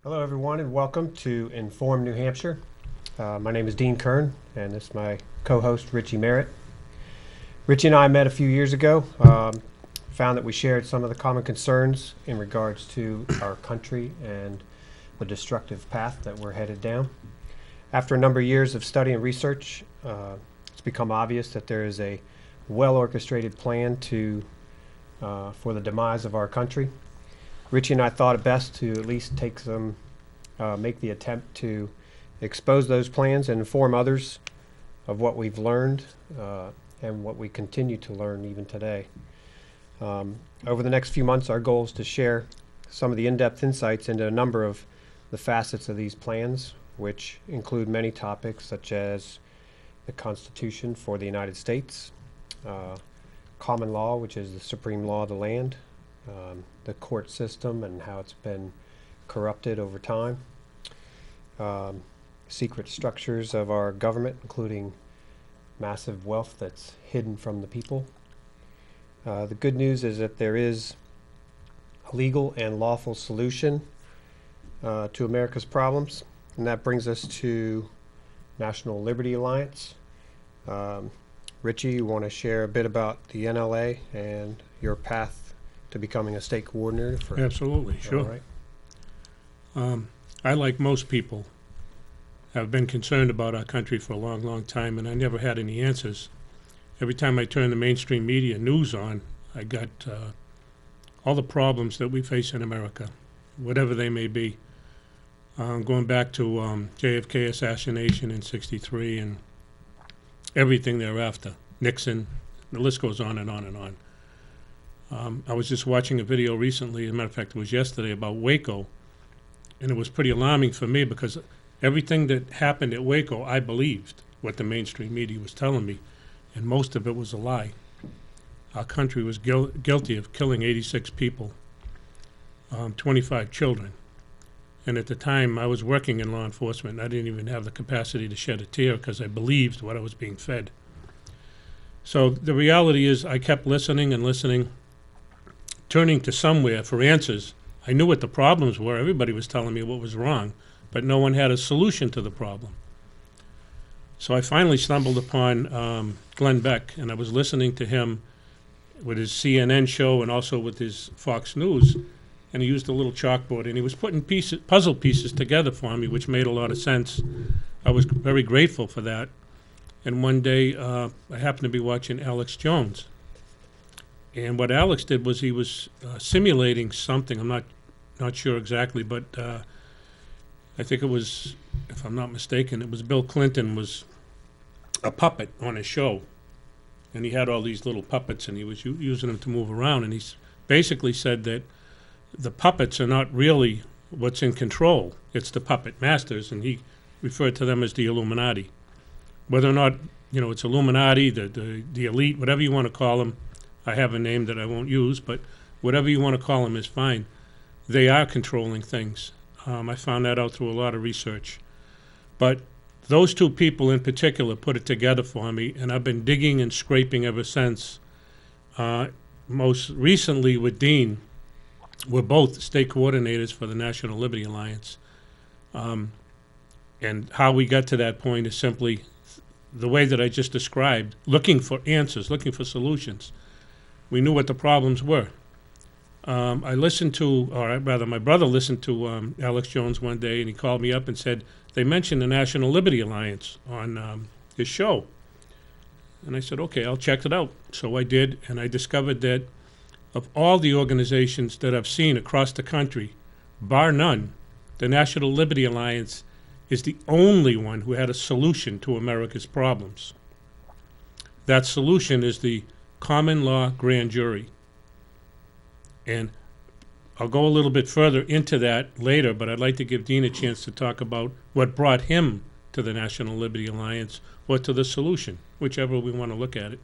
Hello, everyone, and welcome to Inform New Hampshire. My name is Dean Kern, and this is my co-host, Richie Merritt. Richie and I met a few years ago, found that we shared some of the common concerns in regards to our country and the destructive path that we're headed down. After a number of years of study and research, it's become obvious that there is a well-orchestrated plan for the demise of our country. Richie and I thought it best to at least make the attempt to expose those plans and inform others of what we've learned and what we continue to learn even today. Over the next few months, our goal is to share some of the in-depth insights into a number of the facets of these plans, which include many topics such as the Constitution for the United States, common law, which is the supreme law of the land, the court system and how it's been corrupted over time, secret structures of our government, including massive wealth that's hidden from the people. The good news is that there is a legal and lawful solution to America's problems, and that brings us to National Liberty Alliance. Richie, you want to share a bit about the NLA and your path to becoming a state coordinator? Absolutely, sure. Right. I, like most people, have been concerned about our country for a long, long time, and I never had any answers. Every time I turn the mainstream media news on, I got all the problems that we face in America, whatever they may be. Going back to JFK assassination in '63 and everything thereafter, Nixon, the list goes on and on and on. I was just watching a video recently, as a matter of fact, it was yesterday, about Waco, and it was pretty alarming for me because everything that happened at Waco, I believed what the mainstream media was telling me, and most of it was a lie. Our country was guilty of killing 86 people, 25 children, and at the time I was working in law enforcement, and I didn't even have the capacity to shed a tear because I believed what I was being fed. So the reality is I kept listening and listening, turning to somewhere for answers. I knew what the problems were. Everybody was telling me what was wrong, but no one had a solution to the problem. So I finally stumbled upon Glenn Beck, and I was listening to him with his CNN show and also with his Fox News, and he used a little chalkboard, and he was putting puzzle pieces together for me, which made a lot of sense. I was very grateful for that. And one day, I happened to be watching Alex Jones. And what Alex did was he was simulating something. I'm not sure exactly, but I think it was, if I'm not mistaken, it was Bill Clinton was a puppet on his show. And he had all these little puppets, and he was using them to move around. And he basically said that the puppets are not really what's in control. It's the puppet masters, and he referred to them as the Illuminati. Whether or not, it's Illuminati, the elite, whatever you want to call them. I have a name that I won't use, but whatever you want to call them is fine. They are controlling things. I found that out through a lot of research. But those two people in particular put it together for me, and I've been digging and scraping ever since. Most recently with Dean, we're both state coordinators for the National Liberty Alliance. And how we got to that point is simply the way that I just described, looking for answers, looking for solutions. We knew what the problems were. I listened to, or rather my brother listened to Alex Jones one day, and he called me up and said, they mentioned the National Liberty Alliance on his show. And I said, okay, I'll check it out. So I did, and I discovered that of all the organizations that I've seen across the country, bar none, the National Liberty Alliance is the only one who had a solution to America's problems. That solution is the common law grand jury. And I'll go a little bit further into that later, but I'd like to give Dean a chance to talk about what brought him to the National Liberty Alliance or to the solution, whichever we want to look at it.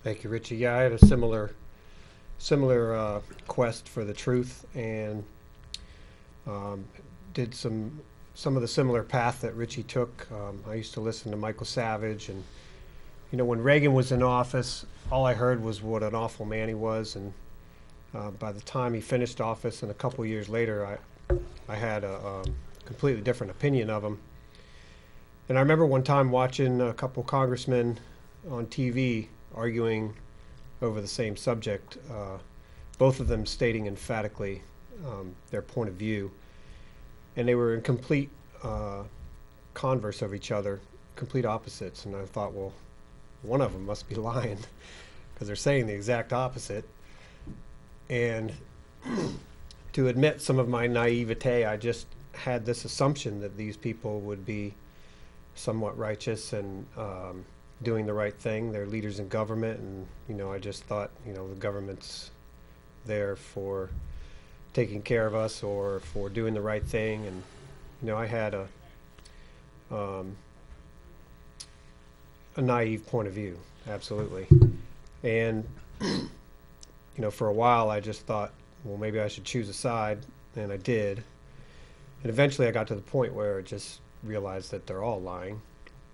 Thank you, Richie. Yeah, I had a similar quest for the truth, and did some of the similar path that Richie took. I used to listen to Michael Savage, and when Reagan was in office, all I heard was what an awful man he was, and by the time he finished office and a couple years later, I had a completely different opinion of them. And I remember one time watching a couple congressmen on TV arguing over the same subject, both of them stating emphatically their point of view. And they were in complete converse of each other, complete opposites. And I thought, well, one of them must be lying because they're saying the exact opposite. And to admit some of my naivete, I just had this assumption that these people would be somewhat righteous and doing the right thing. They're leaders in government, and I just thought, the government's there for taking care of us or for doing the right thing. And I had a naive point of view, absolutely. And for a while I just thought, well, maybe I should choose a side, and I did. And eventually I got to the point where I just realized that they're all lying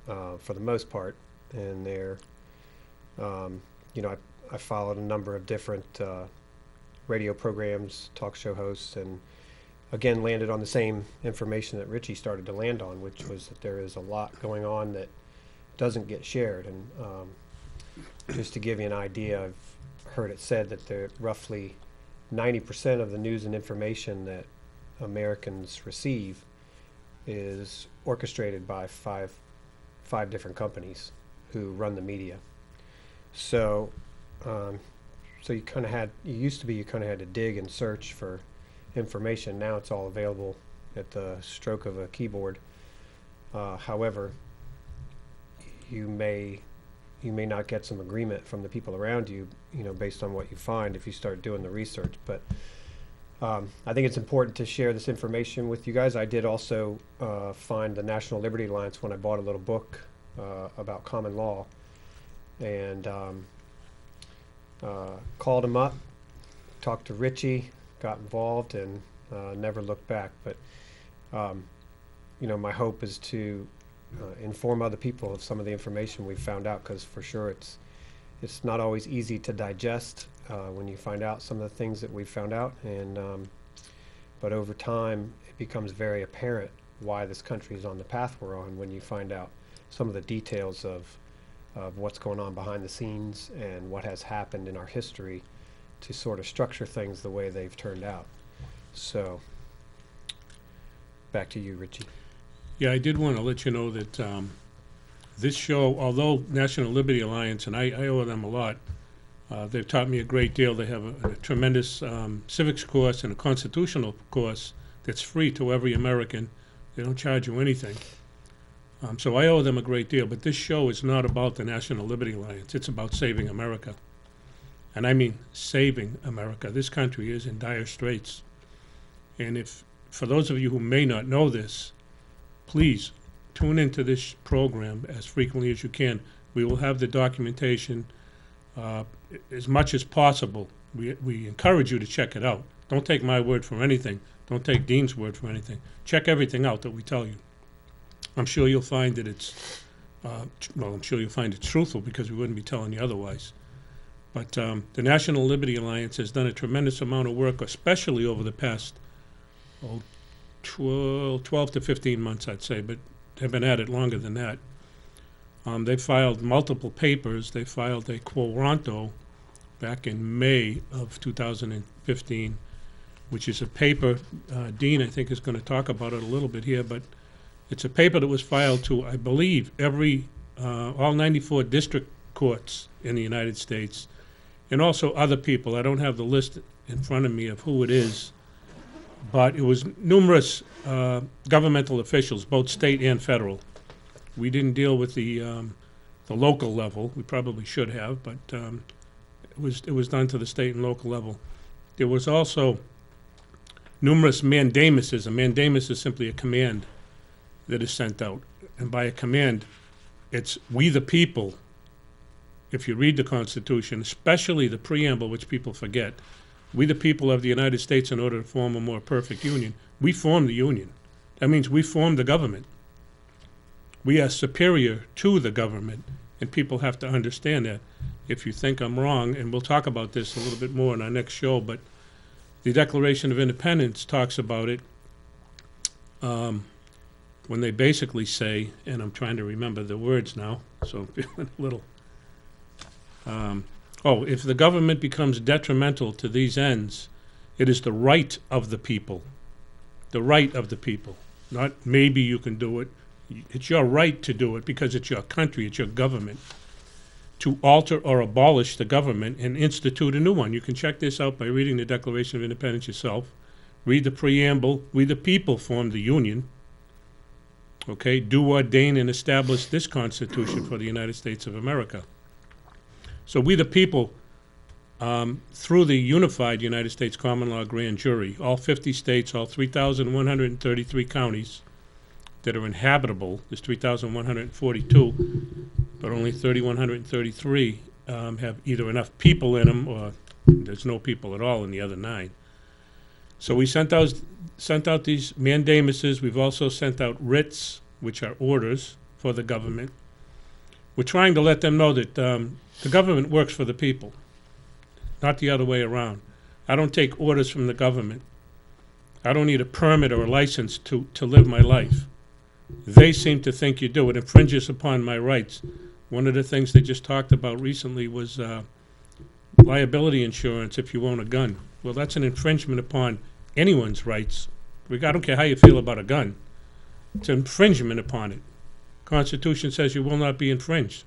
for the most part. And they're, I followed a number of different radio programs, talk show hosts, and again landed on the same information that Richie started to land on, which was that there is a lot going on that doesn't get shared. And just to give you an idea, I've heard it said that there roughly 90% of the news and information that Americans receive is orchestrated by five different companies who run the media. So so you used to had to dig and search for information. Now it's all available at the stroke of a keyboard. However, you may not get some agreement from the people around you, based on what you find if you start doing the research. But I think it's important to share this information with you guys. I did also find the National Liberty Alliance when I bought a little book about common law, and called them up, talked to Richie, got involved, and never looked back. But my hope is to inform other people of some of the information we've found out, because for sure it's not always easy to digest when you find out some of the things that we've found out. And but over time it becomes very apparent why this country is on the path we're on when you find out some of the details of what's going on behind the scenes and what has happened in our history to sort of structure things the way they've turned out. So back to you, Richie. Yeah, I did want to let you know that this show, although National Liberty Alliance, and I owe them a lot, they've taught me a great deal. They have a tremendous civics course and a constitutional course that's free to every American. They don't charge you anything. So I owe them a great deal. But this show is not about the National Liberty Alliance. It's about saving America. And I mean saving America. This country is in dire straits. And for those of you who may not know this, please tune into this program as frequently as you can. We will have the documentation as much as possible. We encourage you to check it out. Don't take my word for anything. Don't take Dean's word for anything. Check everything out that we tell you. I'm sure you'll find that I'm sure you'll find it truthful, because we wouldn't be telling you otherwise. But the National Liberty Alliance has done a tremendous amount of work, especially over the past 12 to 15 months, I'd say, but they've been at it longer than that. They filed multiple papers. They filed a quo pronto back in May of 2015, which is a paper, Dean, I think, is going to talk about it a little bit here, but it's a paper that was filed to, I believe, all 94 district courts in the United States, and also other people. I don't have the list in front of me of who it is, but it was numerous governmental officials, both state and federal. We didn't deal with the local level. We probably should have, but it was done to the state and local level. There was also numerous mandamuses. A mandamus is simply a command that is sent out. And by a command, it's we the people. If you read the Constitution, especially the preamble, which people forget, we the people of the United States, in order to form a more perfect union, we form the union. That means we form the government. We are superior to the government, and people have to understand that. If you think I'm wrong, and we'll talk about this a little bit more in our next show, but the Declaration of Independence talks about it when they basically say, and I'm trying to remember the words now, so I'm feeling a little, if the government becomes detrimental to these ends, it is the right of the people. The right of the people. Not maybe you can do it. It's your right to do it because it's your country, it's your government. To alter or abolish the government and institute a new one. You can check this out by reading the Declaration of Independence yourself. Read the preamble. We the people formed the Union. Okay, do ordain and establish this Constitution for the United States of America. So we the people, through the unified United States Common Law Grand Jury, all 50 states, all 3,133 counties that are inhabitable, there's 3,142, but only 3,133 have either enough people in them or there's no people at all in the other 9. So we sent out these mandamuses. We've also sent out writs, which are orders for the government. We're trying to let them know that the government works for the people, not the other way around. I don't take orders from the government. I don't need a permit or a license to live my life. They seem to think you do. It infringes upon my rights. One of the things they just talked about recently was liability insurance if you own a gun. Well, that's an infringement upon anyone's rights. I don't care how you feel about a gun. It's an infringement upon it. Constitution says you will not be infringed.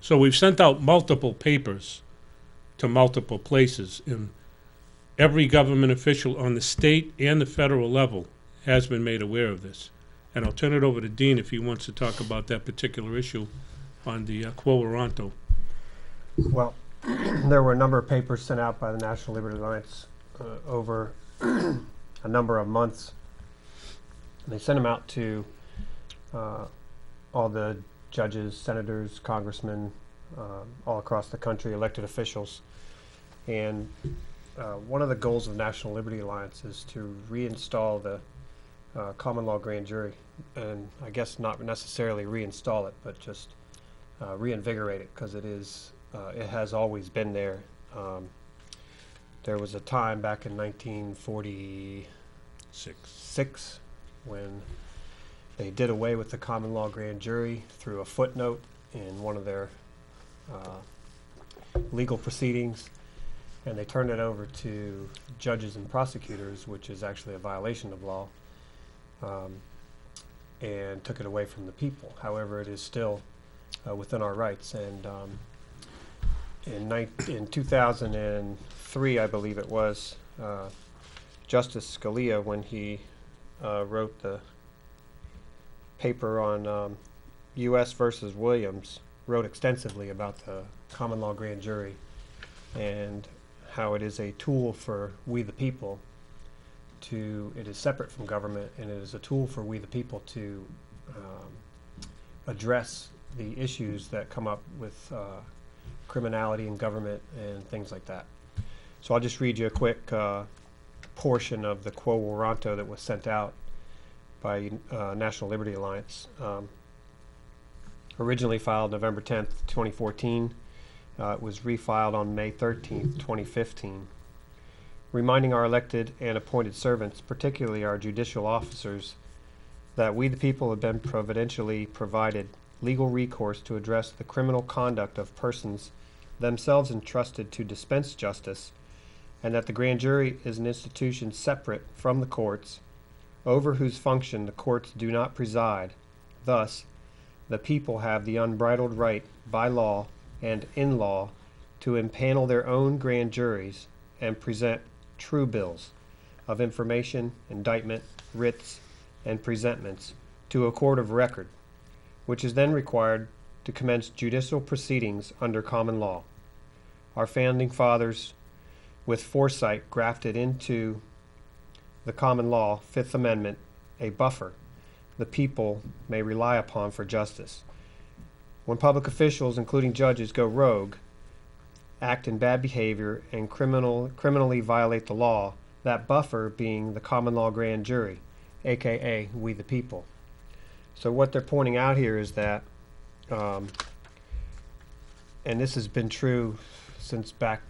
So we've sent out multiple papers to multiple places, and every government official on the state and the federal level has been made aware of this. And I'll turn it over to Dean if he wants to talk about that particular issue on the quo warranto. Well, there were a number of papers sent out by the National Liberty Alliance over a number of months. And they sent them out to all the judges, senators, congressmen, all across the country, elected officials. And one of the goals of National Liberty Alliance is to reinstall the common law grand jury, and I guess not necessarily reinstall it, but just reinvigorate it, because it has always been there. There was a time back in 1946 when they did away with the common law grand jury through a footnote in one of their legal proceedings, and they turned it over to judges and prosecutors, which is actually a violation of law, and took it away from the people. However, it is still within our rights. And in 2003, I believe it was, Justice Scalia, when he wrote the paper on U.S. versus Williams, wrote extensively about the common law grand jury and how it is a tool for we the people it is separate from government, and it is a tool for we the people to address the issues that come up with criminality in government and things like that. So I'll just read you a quick portion of the quo warranto that was sent out by National Liberty Alliance. Originally filed November 10th, 2014. It was refiled on May 13th, 2015. Reminding our elected and appointed servants, particularly our judicial officers, that we the people have been providentially provided legal recourse to address the criminal conduct of persons themselves entrusted to dispense justice, and that the grand jury is an institution separate from the courts, over whose function the courts do not preside. Thus, the people have the unbridled right by law and in law to impanel their own grand juries and present true bills of information, indictment, writs, and presentments to a court of record, which is then required to commence judicial proceedings under common law. Our founding fathers, with foresight, grafted into the common law, Fifth Amendment, a buffer the people may rely upon for justice. When public officials, including judges, go rogue, act in bad behavior, and criminally violate the law, that buffer being the common law grand jury, aka we the people. So what they're pointing out here is that, and this has been true since back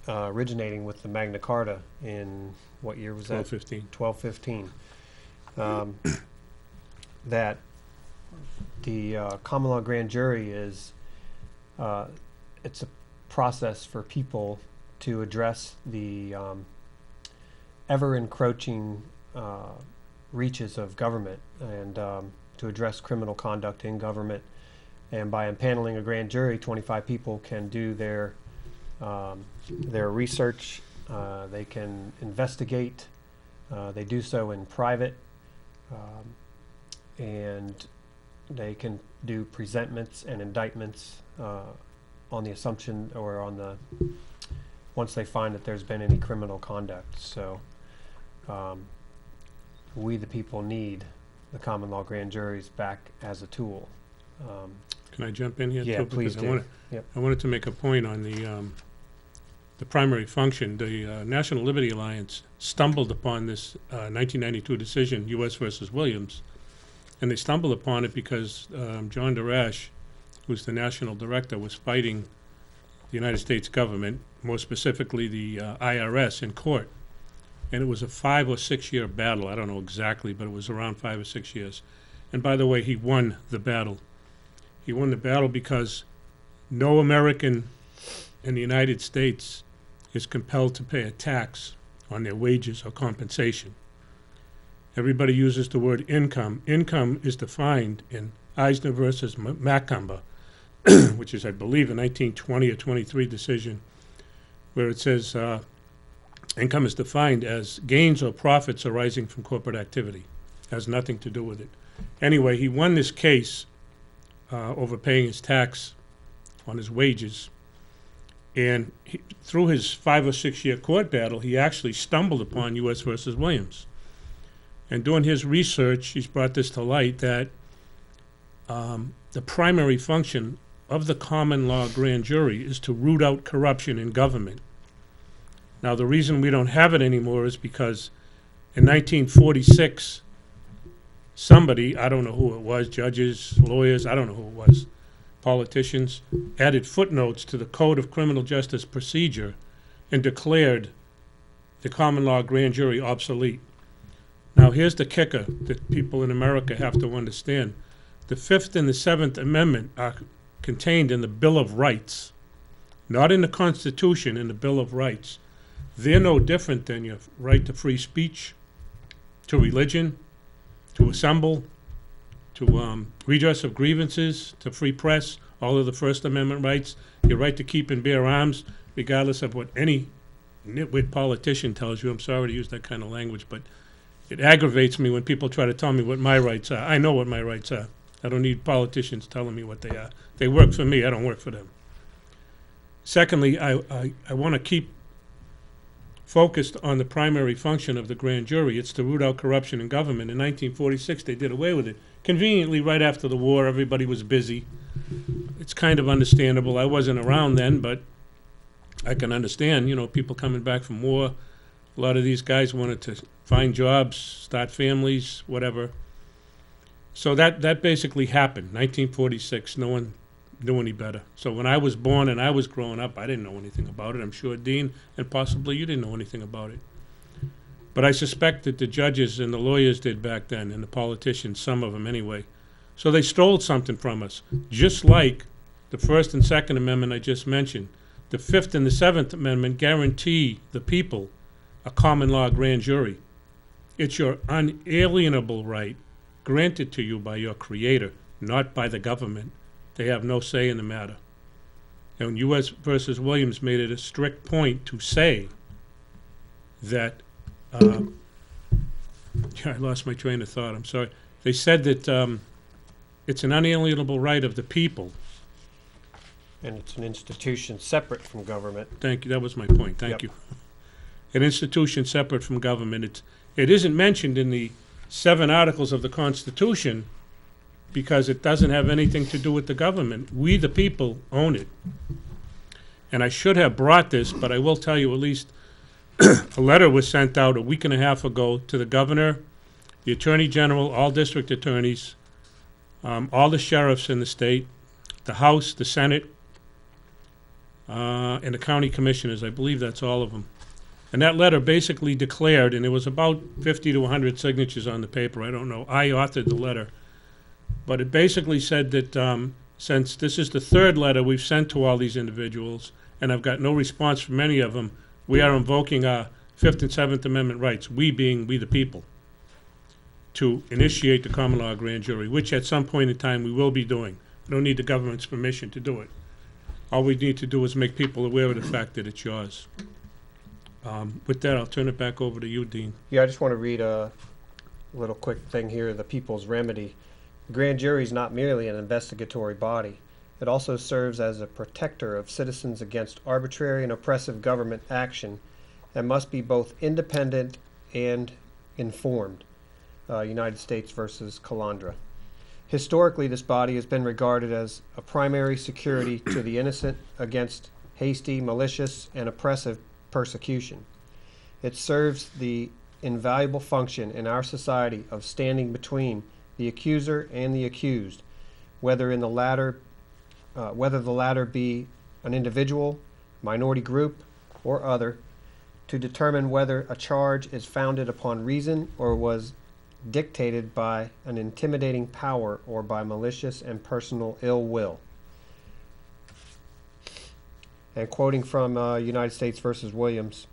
originating with the Magna Carta in, what year was that? 1215. 1215. um, that the common law grand jury is it's a process for people to address the ever encroaching reaches of government and to address criminal conduct in government. And by impaneling a grand jury, 25 people can do their research. They can investigate. They do so in private, and they can do presentments and indictments on the assumption or on the once they find that there's been any criminal conduct. So we the people need the common law grand juries back as a tool. Can I jump in here? Yeah, too? please Because do. I wanted to make a point on the primary function. The National Liberty Alliance stumbled upon this 1992 decision, U.S. versus Williams, and they stumbled upon it because John Darash, who's the national director, was fighting the United States government, more specifically the IRS, in court. And it was a 5 or 6 year battle. I don't know exactly, but it was around 5 or 6 years. And by the way, he won the battle. He won the battle because no American in the United States is compelled to pay a tax on their wages or compensation. Everybody uses the word income. Income is defined in Eisner versus Macumber, which is, I believe, a 1920 or 23 decision, where it says income is defined as gains or profits arising from corporate activity. Has nothing to do with it. Anyway, he won this case over paying his tax on his wages. And through his 5 or 6 year court battle, he actually stumbled upon U.S. versus Williams. And doing his research, he's brought this to light that the primary function of the common law grand jury is to root out corruption in government. Now, the reason we don't have it anymore is because in 1946, somebody, I don't know who it was, judges, lawyers, I don't know who it was, politicians, added footnotes to the Code of Criminal Justice Procedure and declared the common law grand jury obsolete. Now, here's the kicker that people in America have to understand. The Fifth and the Seventh Amendment are contained in the Bill of Rights, not in the Constitution, in the Bill of Rights. They're no different than your right to free speech, to religion, to assemble, to redress of grievances, to free press, all of the First Amendment rights, your right to keep and bear arms, regardless of what any nitwit politician tells you. I'm sorry to use that kind of language, but it aggravates me when people try to tell me what my rights are. I know what my rights are. I don't need politicians telling me what they are. They work for me. I don't work for them. Secondly, I want to keep focused on the primary function of the grand jury. It's to root out corruption in government. In 1946, they did away with it. Conveniently, right after the war, everybody was busy. It's kind of understandable. I wasn't around then, but I can understand, you know, people coming back from war. A lot of these guys wanted to find jobs, start families, whatever. So that basically happened, 1946. No one knew any better. So when I was born and I was growing up, I didn't know anything about it. I'm sure Dean and possibly you didn't know anything about it. But I suspect that the judges and the lawyers did back then, and the politicians, some of them anyway. So they stole something from us, just like the First and Second Amendment I just mentioned. The Fifth and the Seventh Amendment guarantee the people a common law grand jury. It's your unalienable right granted to you by your creator, not by the government. They have no say in the matter. And U.S. versus Williams made it a strict point to say that, I lost my train of thought, I'm sorry. They said that it's an unalienable right of the people. And it's an institution separate from government. Thank you, that was my point, thank you. An institution separate from government. It isn't mentioned in the 7 articles of the Constitution because it doesn't have anything to do with the government. We, the people, own it. And I should have brought this, but I will tell you at least a letter was sent out a week and a half ago to the governor, the attorney general, all district attorneys, all the sheriffs in the state, the House, the Senate, and the county commissioners. I believe that's all of them. And that letter basically declared, and it was about 50 to 100 signatures on the paper, I don't know, I authored the letter, but it basically said that since this is the third letter we've sent to all these individuals, and I've got no response from any of them, we are invoking our Fifth and Seventh Amendment rights, we being we the people, to initiate the common law grand jury, which at some point in time we will be doing. We don't need the government's permission to do it. All we need to do is make people aware of the fact that it's yours. With that, I'll turn it back over to you, Dean. Yeah, I just want to read a little quick thing here, the People's Remedy. The grand jury is not merely an investigatory body. It also serves as a protector of citizens against arbitrary and oppressive government action and must be both independent and informed. United States versus Calandra. Historically, this body has been regarded as a primary security to the innocent against hasty, malicious, and oppressive persecution. It serves the invaluable function in our society of standing between the accuser and the accused, whether the latter be an individual, minority group, or other, to determine whether a charge is founded upon reason or was dictated by an intimidating power or by malicious and personal ill will. And quoting from United States versus Williams,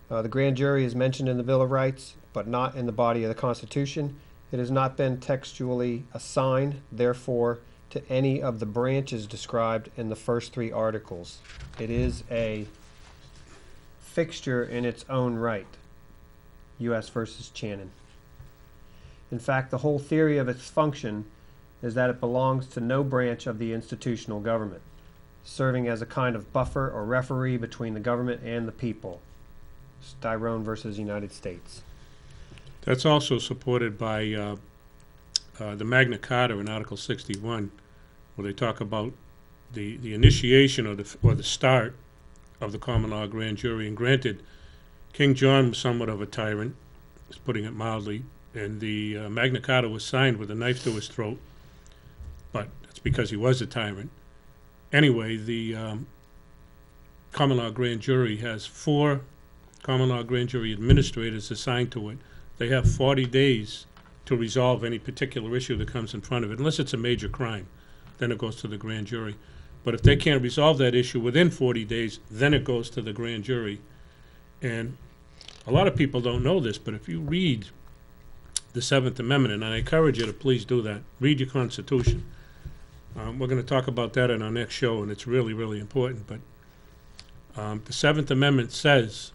the grand jury is mentioned in the Bill of Rights, but not in the body of the Constitution. It has not been textually assigned, therefore, to any of the branches described in the first three articles. It is a fixture in its own right. U.S. versus Channon. In fact, the whole theory of its function is that it belongs to no branch of the institutional government, serving as a kind of buffer or referee between the government and the people. Styrone versus United States. That's also supported by the Magna Carta in Article 61, where they talk about the initiation or the start of the common law grand jury. And granted, King John was somewhat of a tyrant, just putting it mildly, and the Magna Carta was signed with a knife to his throat, but it's because he was a tyrant. Anyway, the common law grand jury has 4 common law grand jury administrators assigned to it. They have 40 days to resolve any particular issue that comes in front of it, unless it's a major crime. Then it goes to the grand jury. But if they can't resolve that issue within 40 days, then it goes to the grand jury. And a lot of people don't know this, but if you read the 7th Amendment, and I encourage you to please do that, read your Constitution. We're going to talk about that in our next show, and it's really, really important. But the 7th Amendment says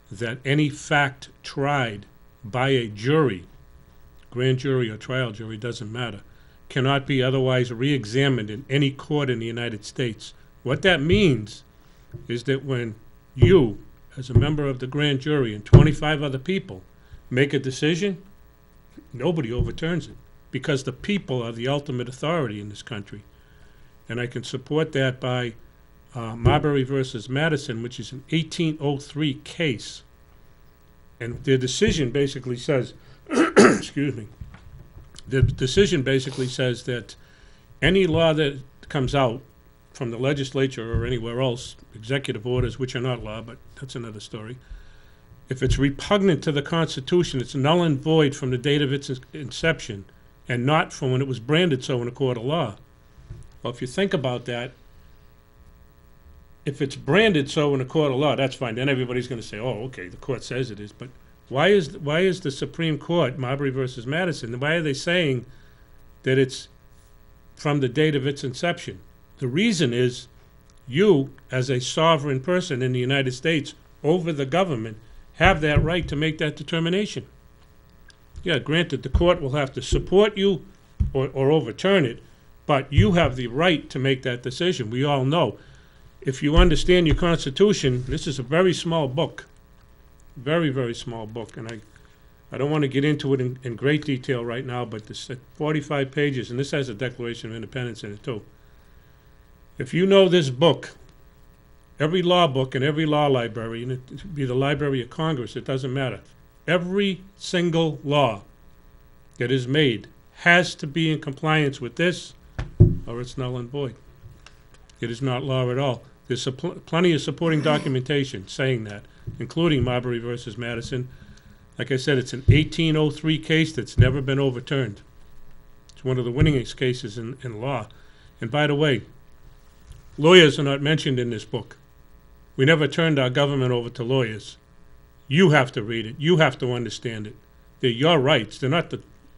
that any fact tried by a jury, grand jury or trial jury, doesn't matter, cannot be otherwise re-examined in any court in the United States. What that means is that when you, as a member of the grand jury and 25 other people, make a decision, nobody overturns it, because the people are the ultimate authority in this country. And I can support that by Marbury versus Madison, which is an 1803 case. And their decision basically says, excuse me, the decision basically says that any law that comes out from the legislature or anywhere else, executive orders, which are not law, but that's another story, if it's repugnant to the Constitution, it's null and void from the date of its inception and not from when it was branded so in a court of law. Well, if you think about that, if it's branded so in a court of law, that's fine. Then everybody's going to say, oh, okay, the court says it is. But why is the Supreme Court, Marbury versus Madison, why are they saying that it's from the date of its inception? The reason is you, as a sovereign person in the United States over the government, have that right to make that determination. Yeah, granted, the court will have to support you or overturn it, but you have the right to make that decision. We all know. If you understand your Constitution, this is a very small book, very, very small book, and I don't want to get into it in great detail right now, but this 45 pages, and this has a Declaration of Independence in it too. If you know this book, every law book in every law library, and it could be the Library of Congress, it doesn't matter, every single law that is made has to be in compliance with this, or it's null and void. It is not law at all. There's plenty of supporting documentation saying that, including Marbury versus Madison. Like I said, it's an 1803 case that's never been overturned. It's one of the winningest cases in law. And by the way, lawyers are not mentioned in this book. We never turned our government over to lawyers. You have to read it. You have to understand it. They're your rights. They're not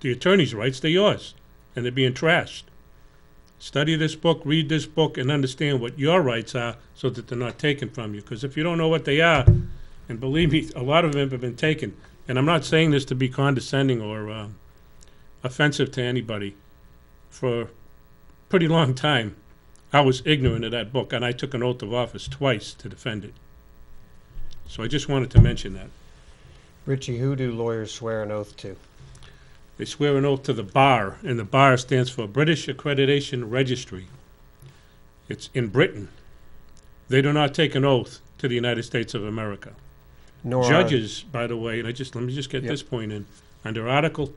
the attorney's rights. They're yours. And they're being trashed. Study this book, read this book, and understand what your rights are so that they're not taken from you. Because if you don't know what they are, and believe me, a lot of them have been taken. And I'm not saying this to be condescending or offensive to anybody. For a pretty long time, I was ignorant of that book, and I took an oath of office twice to defend it. So I just wanted to mention that. Richie, who do lawyers swear an oath to? They swear an oath to the bar, and the bar stands for British Accreditation Registry. It's in Britain. They do not take an oath to the United States of America. Nor Judges, by the way, and let me just get this point in. Under Article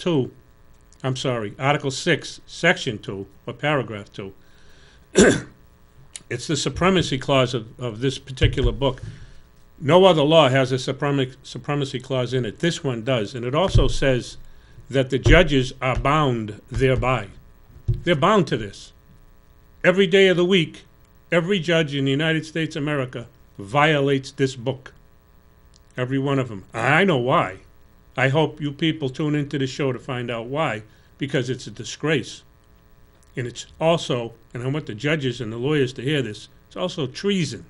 6, Section 2, or Paragraph 2, it's the supremacy clause of this particular book. No other law has a supremacy clause in it. This one does. And it also says that the judges are bound thereby. They're bound to this. Every day of the week, every judge in the United States of America violates this book. Every one of them. I know why. I hope you people tune into the show to find out why, because it's a disgrace. And it's also, and I want the judges and the lawyers to hear this, it's also treason.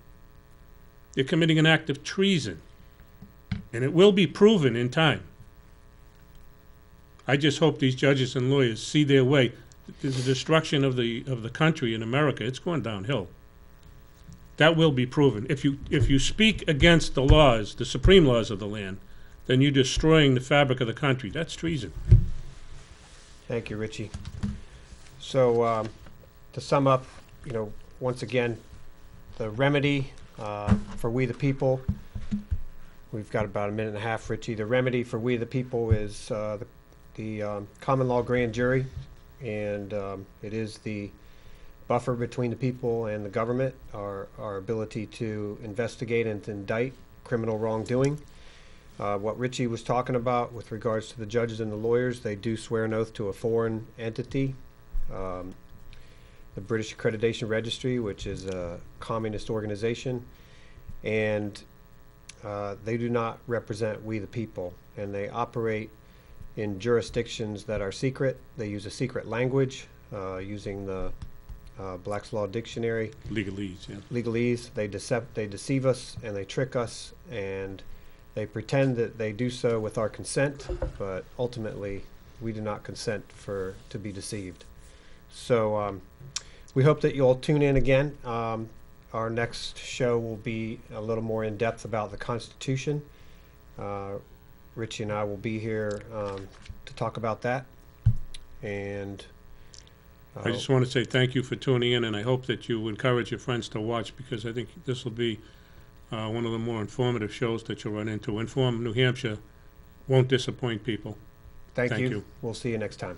They're committing an act of treason. And it will be proven in time. I just hope these judges and lawyers see their way. There's a destruction of the country in America. It's going downhill. That will be proven. If you speak against the laws, the supreme laws of the land, then you're destroying the fabric of the country. That's treason. Thank you, Richie. So to sum up, once again, the remedy for we the people, we've got about a minute and a half, Richie. The remedy for we the people is the common law grand jury, and it is the buffer between the people and the government, our ability to investigate and to indict criminal wrongdoing. What Richie was talking about with regards to the judges and the lawyers, they do swear an oath to a foreign entity, the British Accreditation Registry, which is a communist organization, and they do not represent we the people, and they operate in jurisdictions that are secret. They use a secret language using the Black's Law Dictionary. Legalese, yeah. Legalese. They deceive us and they trick us, and they pretend that they do so with our consent, but ultimately we do not consent to be deceived. So we hope that you'll tune in again. Our next show will be a little more in depth about the Constitution. Richie and I will be here to talk about that. And I just want to say thank you for tuning in, and I hope that you encourage your friends to watch, because I think this will be one of the more informative shows that you'll run into. Inform New Hampshire won't disappoint people. Thank you. We'll see you next time.